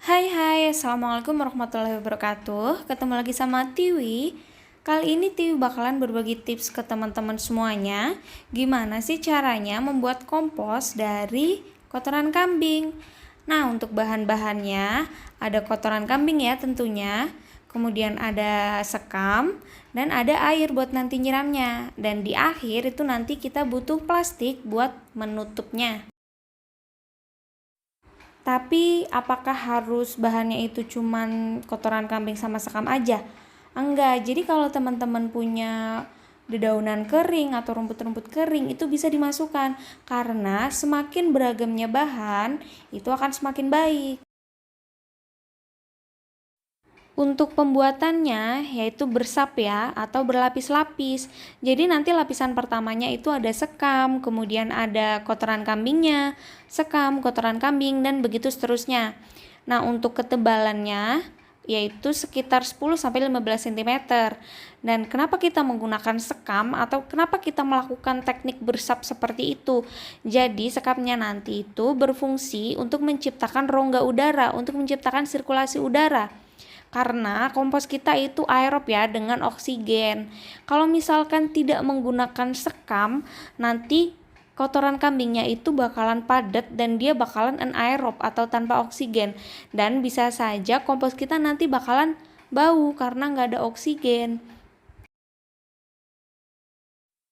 Hai, Assalamualaikum warahmatullahi wabarakatuh. Ketemu lagi sama Tiwi. Kali ini Tiwi bakalan berbagi tips ke teman-teman semuanya. Gimana sih caranya membuat kompos dari kotoran kambing? Nah, untuk bahan-bahannya ada kotoran kambing ya tentunya. Kemudian ada sekam dan ada air buat nanti nyiramnya. Dan di akhir itu nanti kita butuh plastik buat menutupnya. Tapi apakah harus bahannya itu cuman kotoran kambing sama sekam aja? Enggak, jadi kalau teman-teman punya dedaunan kering atau rumput-rumput kering itu bisa dimasukkan karena semakin beragamnya bahan itu akan semakin baik. Untuk pembuatannya yaitu bersap ya atau berlapis-lapis. Jadi nanti lapisan pertamanya itu ada sekam, kemudian ada kotoran kambingnya, sekam, kotoran kambing dan begitu seterusnya. Nah, untuk ketebalannya yaitu sekitar 10-15 cm. Dan kenapa kita menggunakan sekam atau kenapa kita melakukan teknik bersap seperti itu? Jadi sekamnya nanti itu berfungsi untuk menciptakan rongga udara, untuk menciptakan sirkulasi udara. Karena kompos kita itu aerob ya dengan oksigen. Kalau misalkan tidak menggunakan sekam, nanti kotoran kambingnya itu bakalan padat dan dia bakalan anaerob atau tanpa oksigen. Dan bisa saja kompos kita nanti bakalan bau karena nggak ada oksigen.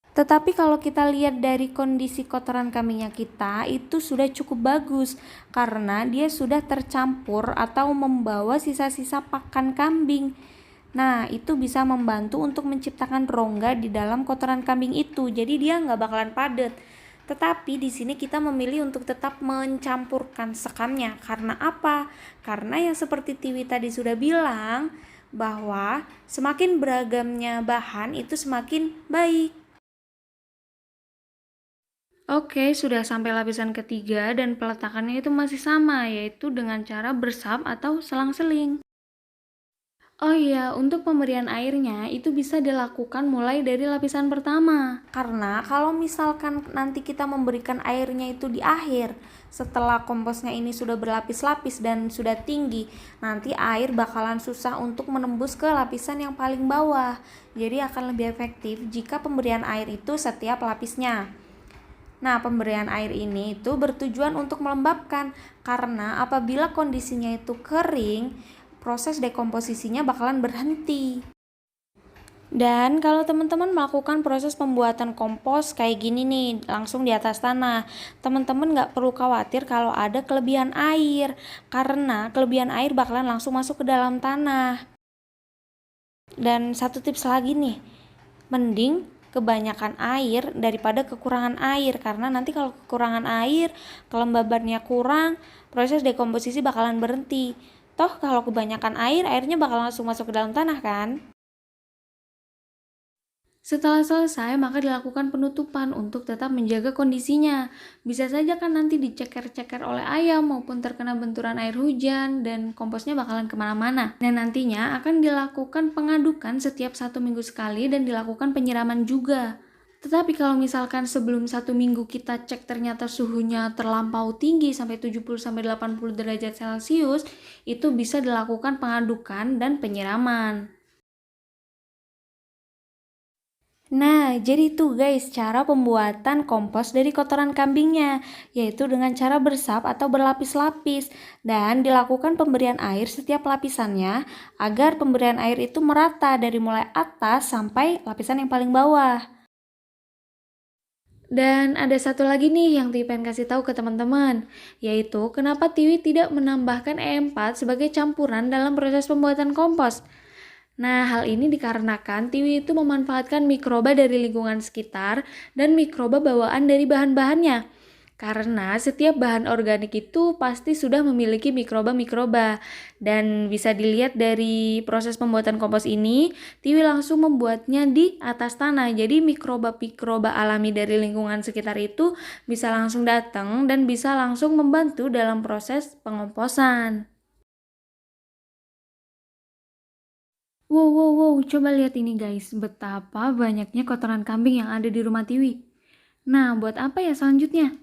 Tetapi kalau kita lihat dari kondisi kotoran kambingnya kita itu sudah cukup bagus karena dia sudah tercampur atau membawa sisa-sisa pakan kambing. Nah, itu bisa membantu untuk menciptakan rongga di dalam kotoran kambing itu. Jadi dia nggak bakalan padat. Tetapi di sini kita memilih untuk tetap mencampurkan sekamnya. Karena apa? Karena yang seperti Tiwi tadi sudah bilang bahwa semakin beragamnya bahan itu semakin baik. Oke, sudah sampai lapisan ketiga dan peletakannya itu masih sama, yaitu dengan cara bersap atau selang-seling. Oh iya, untuk pemberian airnya itu bisa dilakukan mulai dari lapisan pertama. Karena kalau misalkan nanti kita memberikan airnya itu di akhir, setelah komposnya ini sudah berlapis-lapis dan sudah tinggi, nanti air bakalan susah untuk menembus ke lapisan yang paling bawah. Jadi akan lebih efektif jika pemberian air itu setiap lapisnya. Nah, pemberian air ini itu bertujuan untuk melembabkan karena apabila kondisinya itu kering, proses dekomposisinya bakalan berhenti. Dan kalau teman-teman melakukan proses pembuatan kompos kayak gini nih, langsung di atas tanah, teman-teman nggak perlu khawatir kalau ada kelebihan air, karena kelebihan air bakalan langsung masuk ke dalam tanah. Dan satu tips lagi nih, mending kebanyakan air daripada kekurangan air karena nanti kalau kekurangan air, kelembabannya kurang, proses dekomposisi bakalan berhenti. Toh kalau kebanyakan air, airnya bakal langsung masuk ke dalam tanah kan? Setelah selesai, maka dilakukan penutupan untuk tetap menjaga kondisinya. Bisa saja kan nanti diceker-ceker oleh ayam maupun terkena benturan air hujan dan komposnya bakalan kemana-mana. Dan nantinya akan dilakukan pengadukan setiap 1 minggu sekali dan dilakukan penyiraman juga. Tetapi kalau misalkan sebelum 1 minggu kita cek ternyata suhunya terlampau tinggi sampai 70-80 derajat Celcius, itu bisa dilakukan pengadukan dan penyiraman. Nah, jadi itu guys cara pembuatan kompos dari kotoran kambingnya, yaitu dengan cara bersap atau berlapis-lapis dan dilakukan pemberian air setiap lapisannya agar pemberian air itu merata dari mulai atas sampai lapisan yang paling bawah. Dan ada satu lagi nih yang Tiwi pengen kasih tahu ke teman-teman, yaitu kenapa Tiwi tidak menambahkan E4 sebagai campuran dalam proses pembuatan kompos. Nah, hal ini dikarenakan Tiwi itu memanfaatkan mikroba dari lingkungan sekitar dan mikroba bawaan dari bahan-bahannya. Karena setiap bahan organik itu pasti sudah memiliki mikroba-mikroba. Dan bisa dilihat dari proses pembuatan kompos ini, Tiwi langsung membuatnya di atas tanah. Jadi mikroba-mikroba alami dari lingkungan sekitar itu bisa langsung datang dan bisa langsung membantu dalam proses pengomposan. Wow, coba lihat ini guys, betapa banyaknya kotoran kambing yang ada di rumah Tiwi. Nah, buat apa ya selanjutnya?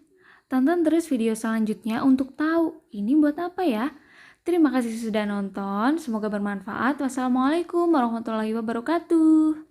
Tonton terus video selanjutnya untuk tahu ini buat apa ya. Terima kasih sudah nonton, semoga bermanfaat. Wassalamualaikum warahmatullahi wabarakatuh.